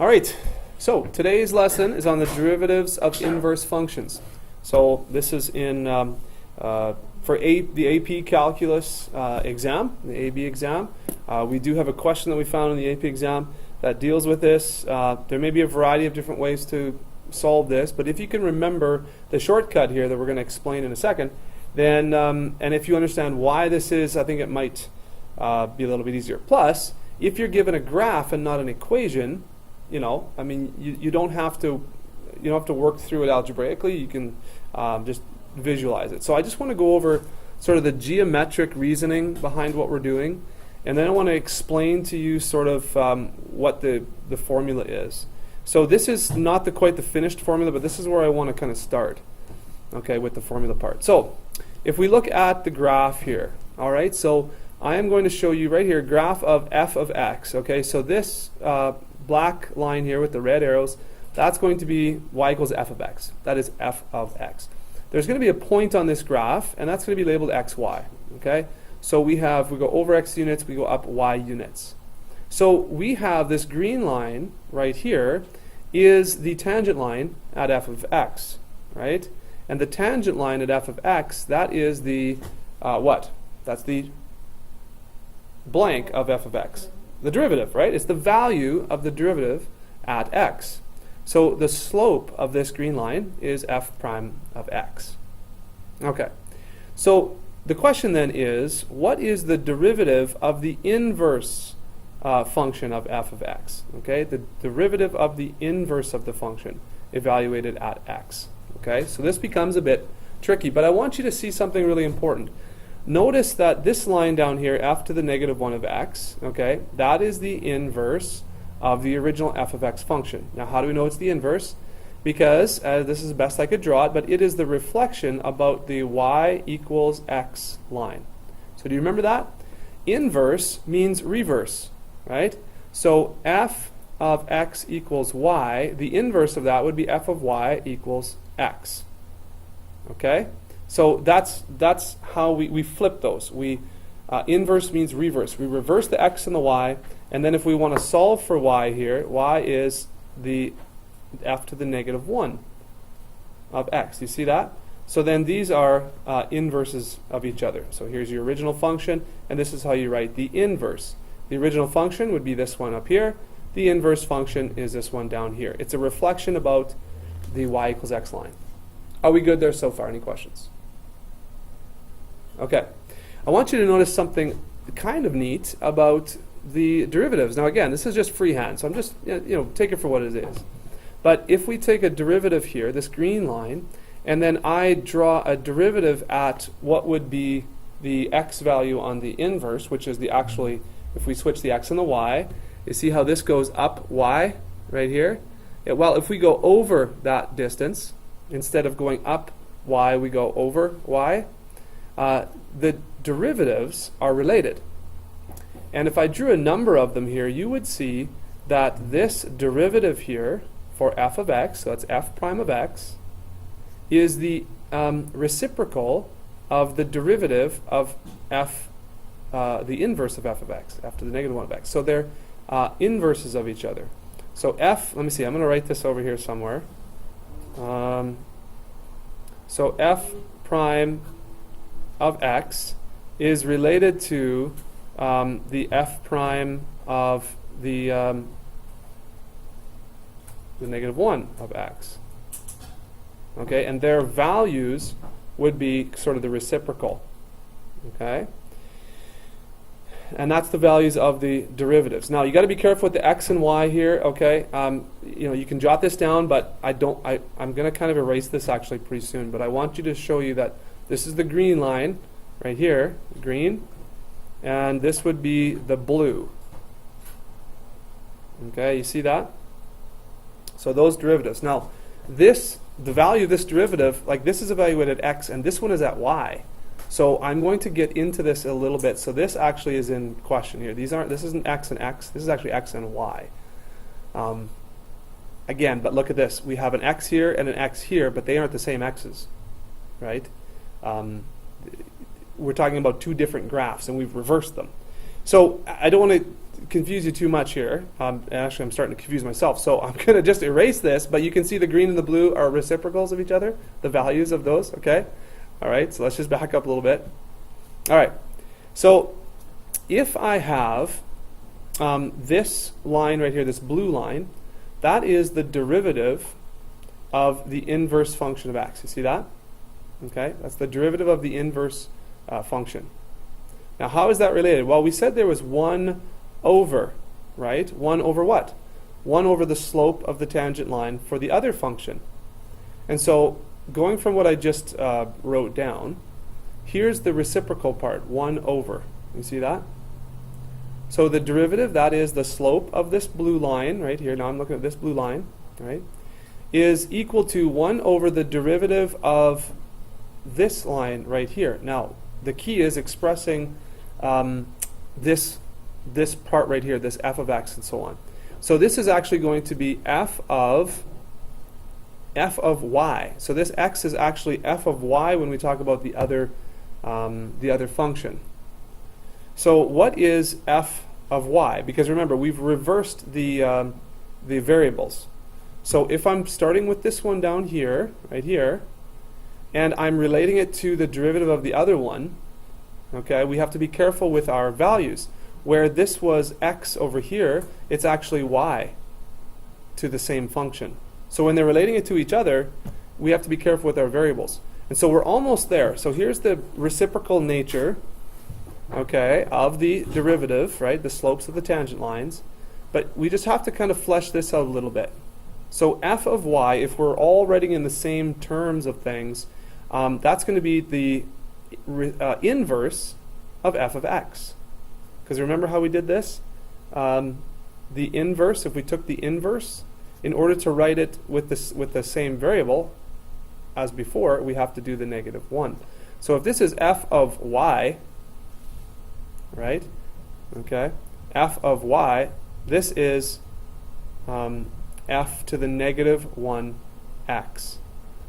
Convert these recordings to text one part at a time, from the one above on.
All right, so today's lesson is on the derivatives of inverse functions. So this is in for the AP Calculus exam, the AB exam. We do have a question that we found in the AP exam that deals with this. There may be a variety of different ways to solve this, but if you can remember the shortcut here that we're going to explain in a second, then and if you understand why this is, I think it might be a little bit easier. Plus, if you're given a graph and not an equation, you know, I mean, you don't have to work through it algebraically. You can just visualize it. So I just want to go over sort of the geometric reasoning behind what we're doing, and then I want to explain to you sort of what the formula is. So this is not quite the finished formula, but this is where I want to kind of start, okay, with the formula part. So if we look at the graph here, all right, so I am going to show you right here graph of f of x, okay, so this black line here with the red arrows, that's going to be y equals f of x. That is f of x. There's going to be a point on this graph, and that's going to be labeled xy, okay? So we go over x units, we go up y units. So we have this green line right here is the tangent line at f of x, right? And the tangent line at f of x, that is the, what? That's the blank of f of x. The derivative, right? It's the value of the derivative at x. So the slope of this green line is f prime of x. Okay. So the question then is, what is the derivative of the inverse function of f of x? Okay, the derivative of the inverse of the function evaluated at x. Okay, so this becomes a bit tricky, but I want you to see something really important. Notice that this line down here, f to the negative 1 of x, okay, that is the inverse of the original f of x function. Now, how do we know it's the inverse? Because this is the best I could draw it, but it is the reflection about the y equals x line. So do you remember that? Inverse means reverse, right? So f of x equals y, the inverse of that would be f of y equals x. Okay? So that's how we flip those. Inverse means reverse. We reverse the x and the y, and then if we want to solve for y here, y is the f to the negative 1 of x. You see that? So then these are inverses of each other. So here's your original function, and this is how you write the inverse. The original function would be this one up here. The inverse function is this one down here. It's a reflection about the y equals x line. Are we good there so far? Any questions? Okay. I want you to notice something kind of neat about the derivatives. Now again, this is just freehand, so I'm just, take it for what it is. But if we take a derivative here, this green line, and then I draw a derivative at what would be the x value on the inverse, which is if we switch the x and the y, you see how this goes up y right here? Well, if we go over that distance, instead of going up y, we go over y. The derivatives are related. And if I drew a number of them here, you would see that this derivative here for f of x, so that's f prime of x, is the reciprocal of the derivative of f, the inverse of f of x, f to the negative 1 of x. So they're inverses of each other. So f, let me see, I'm going to write this over here somewhere. So f prime of x is related to the f prime of the negative 1 of x. Okay, and their values would be sort of the reciprocal. Okay, and that's the values of the derivatives. Now you got to be careful with the x and y here. Okay, you can jot this down, but I'm going to kind of erase this actually pretty soon. But I want you to show you that this is the green line right here, green, and this would be the blue. Okay, you see that? So those derivatives. Now, the value of this derivative, like this is evaluated at x, and this one is at y. So I'm going to get into this a little bit. So this actually is in question here. This isn't x and x. This is actually x and y. Again, but look at this. We have an x here and an x here, but they aren't the same x's, right? We're talking about two different graphs, and we've reversed them. So I don't want to confuse you too much here. Actually, I'm starting to confuse myself. So I'm going to just erase this, but you can see the green and the blue are reciprocals of each other, the values of those, okay? All right, so let's just back up a little bit. All right, so if I have this line right here, this blue line, that is the derivative of the inverse function of x. You see that? Okay, that's the derivative of the inverse function. Now, how is that related? Well, we said there was 1 over, right? 1 over what? 1 over the slope of the tangent line for the other function. And so, going from what I just wrote down, here's the reciprocal part, 1 over. You see that? So the derivative, that is the slope of this blue line, right here, now I'm looking at this blue line, right, is equal to 1 over the derivative of this line right here. Now, the key is expressing this part right here, this f of x and so on. So this is actually going to be f of y. So this x is actually f of y when we talk about the other function. So what is f of y? Because remember, we've reversed the variables. So if I'm starting with this one down here, right here, and I'm relating it to the derivative of the other one, okay, we have to be careful with our values. Where this was x over here, it's actually y to the same function. So when they're relating it to each other, we have to be careful with our variables. And so we're almost there. So here's the reciprocal nature, okay, of the derivative, right, the slopes of the tangent lines. But we just have to kind of flesh this out a little bit. So f of y, if we're all writing in the same terms of things, that's going to be the inverse of f of x. Because remember how we did this? The inverse, if we took the inverse, in order to write it with the same variable as before, we have to do the -1. So if this is f of y, right, okay, f of y, this is f to the -1 x.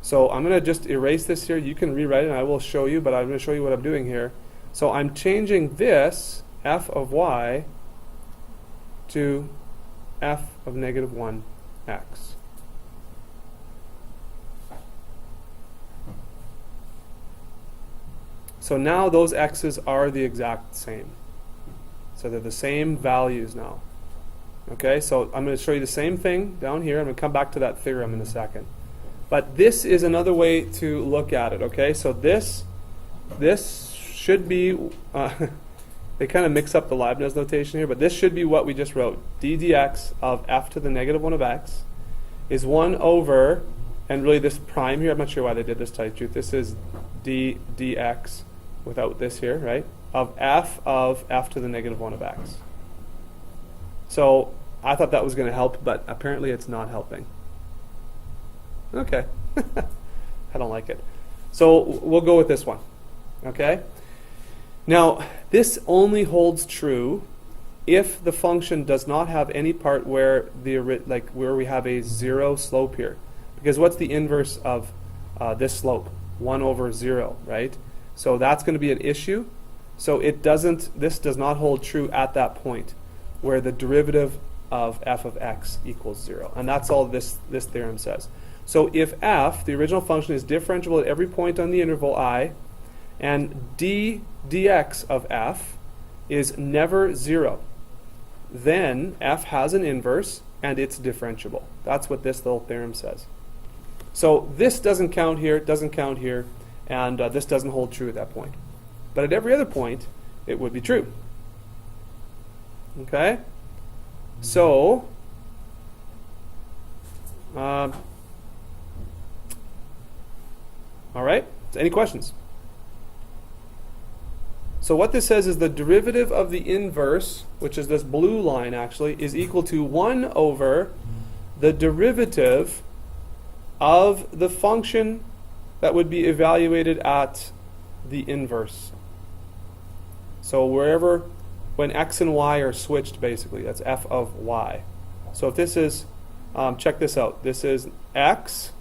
So I'm going to just erase this here. You can rewrite it and I will show you, but I'm going to show you what I'm doing here. So I'm changing this f of y to f of -1 x. So now those x's are the exact same. So they're the same values now. Okay, so I'm going to show you the same thing down here. I'm going to come back to that theorem in a second. But this is another way to look at it, okay? So this should be, they kind of mix up the Leibniz notation here, but this should be what we just wrote. d dx of f to the -1 of x is 1 over, and really this prime here, I'm not sure why they did this, to tell you the truth. This is d dx without this here, right? Of f to the -1 of x. So I thought that was going to help, but apparently it's not helping. Okay. I don't like it. So we'll go with this one. Okay? Now, this only holds true if the function does not have any part where where we have a 0 slope here. Because what's the inverse of this slope? 1 over 0, right? So that's going to be an issue. So this does not hold true at that point where the derivative of f of x equals 0. And that's all this theorem says. So if f, the original function, is differentiable at every point on the interval I, and d dx of f is never 0, then f has an inverse and it's differentiable. That's what this little theorem says. So this doesn't count here, doesn't count here, and this doesn't hold true at that point. But at every other point, it would be true. Okay? So, all right, so any questions? So what this says is the derivative of the inverse, which is this blue line actually, is equal to 1 over the derivative of the function that would be evaluated at the inverse. So when x and y are switched, basically, that's f of y. So if this is, check this out, this is x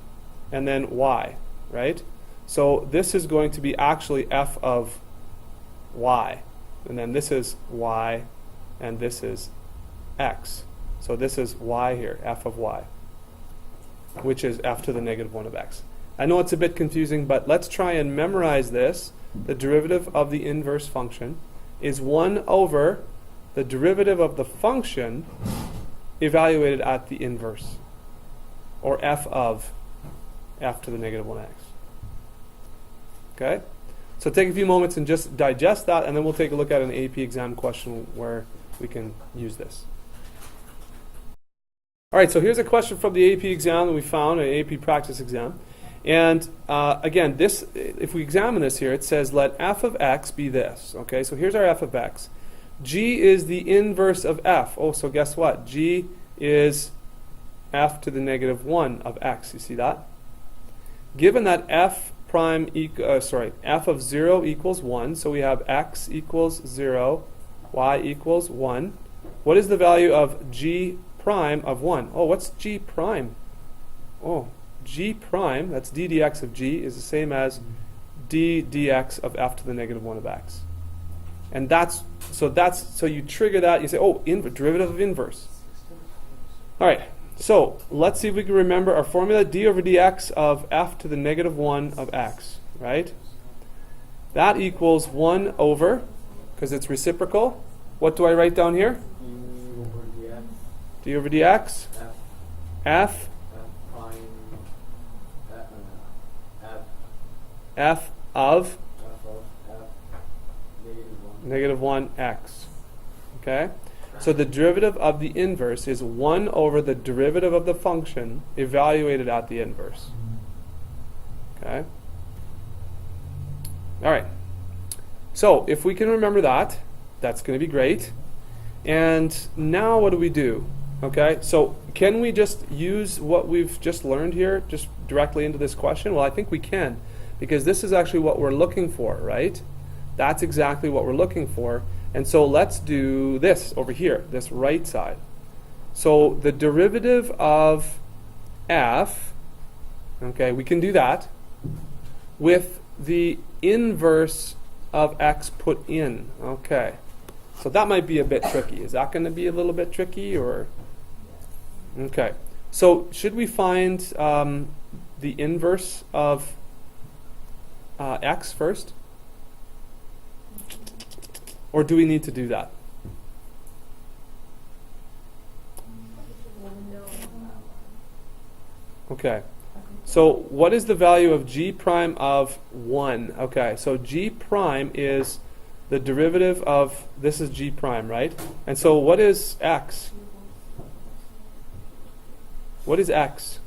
and then y, right? So this is going to be actually f of y, and then this is y, and this is x. So this is y here, f of y, which is f to the negative 1 of x. I know it's a bit confusing, but let's try and memorize this. The derivative of the inverse function is 1 over the derivative of the function evaluated at the inverse, or f of f to the negative 1x. Okay? So take a few moments and just digest that, and then we'll take a look at an AP exam question where we can use this. All right, so here's a question from the AP exam that we found, an AP practice exam. And again, this, if we examine this here, it says let f of x be this. Okay, so here's our f of x. G is the inverse of f. Oh, so guess what? G is f to the negative 1 of x. You see that? Given that f of 0 equals 1, so we have x equals 0, y equals 1. What is the value of g prime of 1? Oh, what's g prime? Oh, g prime, that's d dx of g, is the same as d dx of f to the negative 1 of x. And so you trigger that, you say, oh, derivative of inverse. All right, so let's see if we can remember our formula, d over dx of f to the negative 1 of x, right? That equals 1 over, because it's reciprocal, what do I write down here? D over dx, f of negative 1 x. Okay? So the derivative of the inverse is 1 over the derivative of the function evaluated at the inverse. Okay? All right. So if we can remember that, that's going to be great. And now what do we do? Okay, so can we just use what we've just learned here just directly into this question? Well, I think we can, because this is actually what we're looking for, right? That's exactly what we're looking for. And so let's do this over here, this right side. So the derivative of f, okay, we can do that with the inverse of x put in. Okay, so that might be a bit tricky. Is that going to be a little bit tricky, or? Okay, so should we find the inverse of x first? Or do we need to do that? Okay, so what is the value of g prime of 1? Okay, so g prime is the derivative of, this is g prime, right? And so what is x? What is x?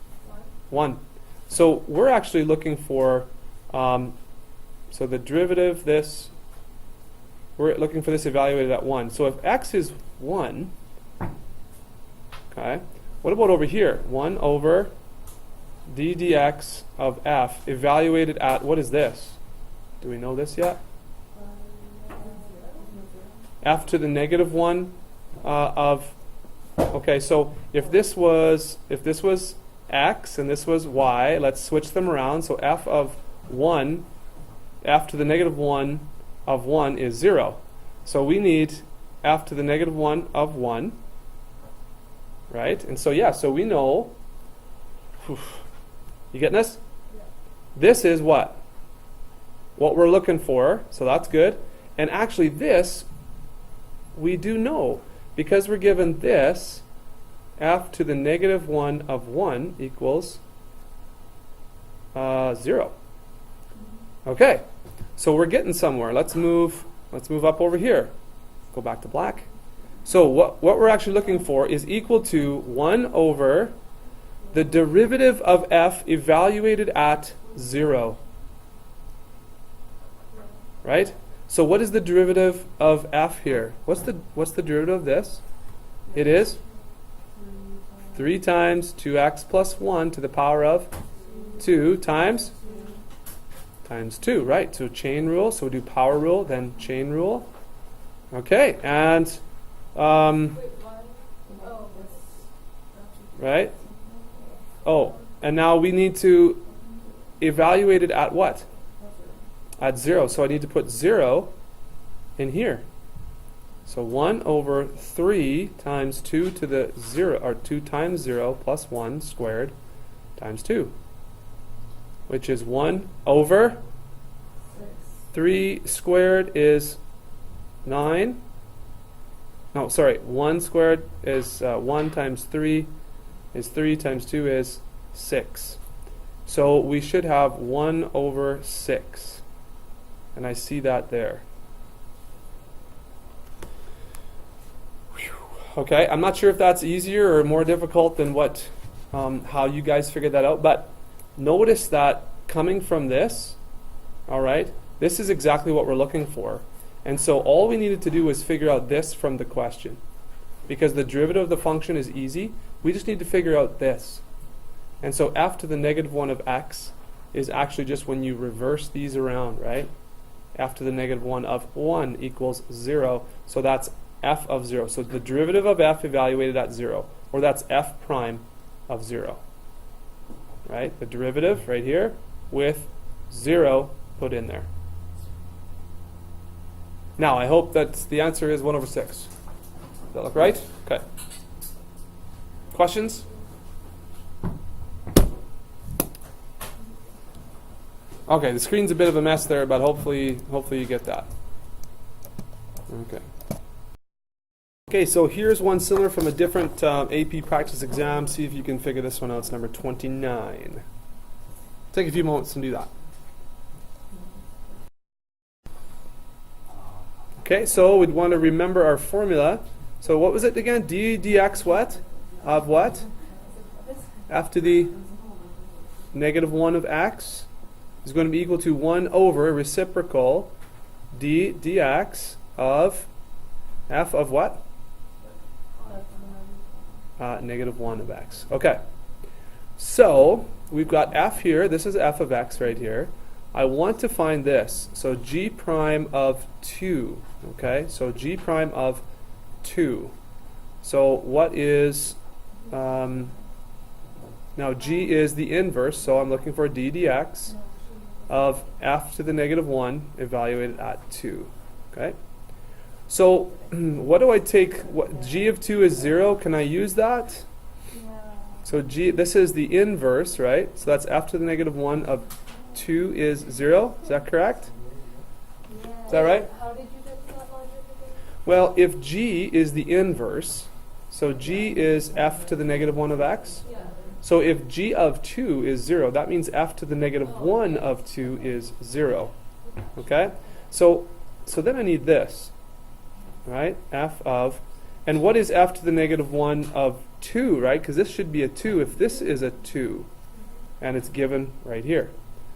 1. So we're actually looking for, so the derivative, this, we're looking for this evaluated at 1. So if x is 1, okay, what about over here? 1 over d dx of f evaluated at, what is this? Do we know this yet? F to the negative 1 of, okay, so if this was x and this was y, let's switch them around. So f of 1, f to the negative 1 of 1 is 0. So we need f to the negative 1 of 1, right? And so yeah, so we know, you getting this? Yeah. This is what we're looking for, so that's good. And actually this, we do know, because we're given this, f to the negative 1 of 1 equals 0. Okay, so we're getting somewhere. Let's move up over here. Go back to black. So what we're actually looking for is equal to 1 over the derivative of f evaluated at 0. Right? So what is the derivative of f here? What's the derivative of this? It is 3 times 2x plus 1 to the power of 2 times 2, right? So chain rule. So we do power rule, then chain rule. Okay, and right? Oh, and now we need to evaluate it at what? At 0. So I need to put 0 in here. So 1 over 3 times 2 to the 0, or 2 times 0 plus 1 squared times 2, which is 1 over 3 squared is 9. No, sorry, 1 squared is 1 times 3 is 3 times 2 is 6. So we should have 1 over 6. And I see that there. Whew. Okay, I'm not sure if that's easier or more difficult than what how you guys figured that out, but notice that coming from this, all right, this is exactly what we're looking for. And so all we needed to do was figure out this from the question. Because the derivative of the function is easy, we just need to figure out this. And so f to the negative 1 of x is actually just when you reverse these around, right? F to the negative 1 of 1 equals 0. So that's f of 0. So the derivative of f evaluated at 0. Or that's f prime of 0. Right? The derivative right here with 0 put in there. Now, I hope that the answer is 1 over 6. Does that look right? Okay. Questions? Okay, the screen's a bit of a mess there, but hopefully you get that. Okay. Okay, so here's one similar from a different AP practice exam. See if you can figure this one out. It's number 29. Take a few moments and do that. Okay, so we'd want to remember our formula. So what was it again? D dx what? Of what? F to the negative 1 of x is going to be equal to 1 over reciprocal d dx of f of what? Negative 1 of x. Okay. So we've got f here. This is f of x right here. I want to find this. So g prime of 2. Okay, so g prime of 2. So what is, now g is the inverse, so I'm looking for d dx of f to the negative 1 evaluated at 2. Okay, so what do I take? What, g of 2 is 0. Can I use that? So g, this is the inverse, right? So that's f to the negative 1 of 2 is 0. Is that correct? Is that right? How did you get that logic again? Well, if g is the inverse, so g is f to the negative 1 of x. Yeah. So if g of 2 is 0, that means f to the negative 1 of 2 is 0. Okay? So then I need this, right? F of, and what is f to the negative 1 of 2, right? Because this should be a 2 if this is a 2, and it's given right here.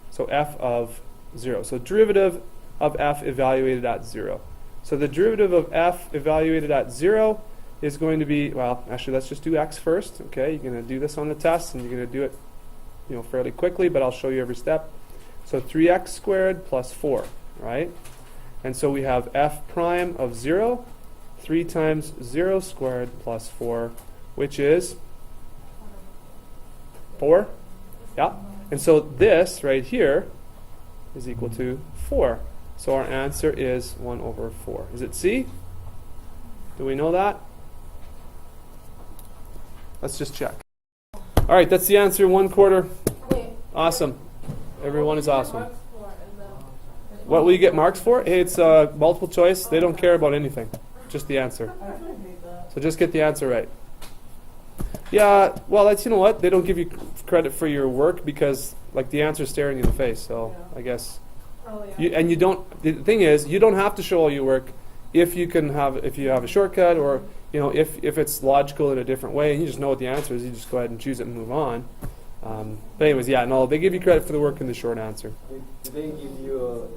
So f of 0. So derivative of f evaluated at 0. So the derivative of f evaluated at 0 is going to be, well, actually let's just do x first. Okay, you're going to do this on the test, and you're going to do it, fairly quickly, but I'll show you every step. So 3x squared plus 4, right? And so we have f prime of 0, 3 times 0 squared plus 4, which is 4. Yeah. And so this right here is equal to 4. So our answer is 1 over 4. Is it C? Do we know that? Let's just check. All right, that's the answer, 1/4. Wait. Awesome. Everyone is awesome. Marks for in the- What will you get marks for? Hey, it's multiple choice. They don't care about anything, just the answer. I really hate that. So just get the answer right. Yeah, well, that's, you know what? They don't give you credit for your work because, like, the answer's staring you in the face. So Yeah. I guess, Oh, yeah. you don't. The thing is, you don't have to show all your work if you have a shortcut, or if it's logical in a different way, and you just know what the answer is. You just go ahead and choose it and move on. But anyways, yeah, no, they give you credit for the work in the short answer. Did they give you